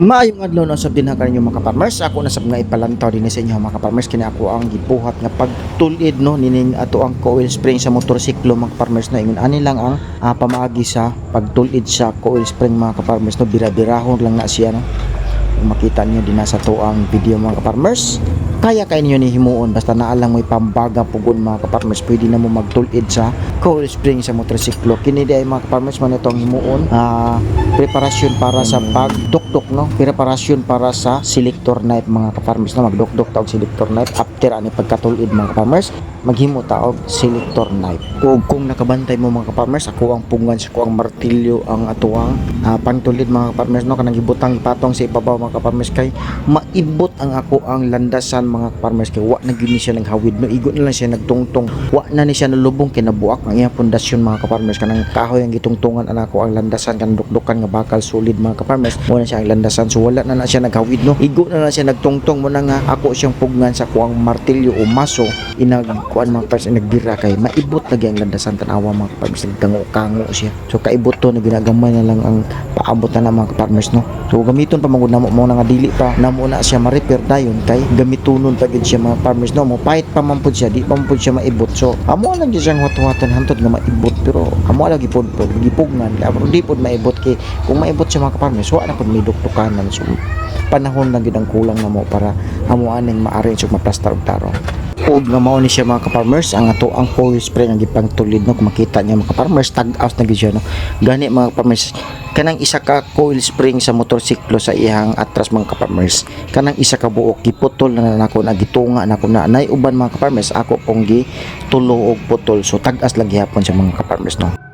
Maayong adlaw na usab din ha kaninyo mga farmers. Ako na sab nga ipalantaw din sa inyo mga farmers kini ako ang gibuhat nga pagtulid no nining ato ang coil spring sa motorsiklo mga farmers na ingon ani lang ang pamaagi sa pagtulid sa coil spring mga farmers no bira-birahon lang na siya no. Kung makita niyo din sa to ang video mga farmers. Kaya kayo ninyo ni himuon basta naa lang mo'y pambaga pugon mga farmers pwede na mo magtulid sa coil spring sa motorsiklo. Kini di ay mga farmers man itong himuon preparasyon para sa pagdukdok no, preparasyon para sa selector knife mga farmers no, magdukdok ta og selector knife after ani pagkatulid mga farmers maghimo ta og selector knife. Ug kung nakabantay mo mga farmers ako ang pungan sa ko ang martilyo ang atuang pangtulid mga farmers no kanang gibutang ipatong sa ibabaw mga farmers kay maibot ang ako ang landasan mga farmers kay wa na gyud ni siya naghawid no, igo na lang siya nagtungtong, wa na ni siya nalubong kinabuak ang iyang pundasyon mga farmers kanang kahoy ang gitungtungan anako ang landasan kanang dukdukan nga bakal solid mga farmers mo na siya ang landasan so wala na siya naghawid no, igo na lang siya nagtungtong mo na nga ako siyang pugnan sa kuang martilyo o maso inagkuan mga farmers nagbira kay maibot lagi ang landasan tanawa mga farmers nagkango-kango siya so kaibot to na ginagamay na lang ang paabot na mga farmers no, so gamiton pa magud namo mo na nga dili pa namo na siya ma-repair dayon kay gamitunon pa gid siya mga farmers no, mo pahit pa man pud siya di pa man pud siya maibot so amo lang gyud siyang wat-watan hantod nga maibot pero amo lagi pud gipugnan pero di pud maibot kay kung maibot siya mga farmers wa na pud may duktukanan so panahon lang gid ang kulang namo para amo aning ma-arrange ug ma-plaster og tarong. Og nga mao ni siya mga farmers ang ato ang coil spring ang gipangtulid no, kung makita niyo mga farmers tag-out na gid siya no, gani mga farmers kanang isa ka coil spring sa motorsiklo sa ihang atras mga farmers kanang isa ka buok giputol na nako na gitunga nako na nay uban mga farmers ako pong gitulo og putol so tag-as lang gihapon sa mga farmers no.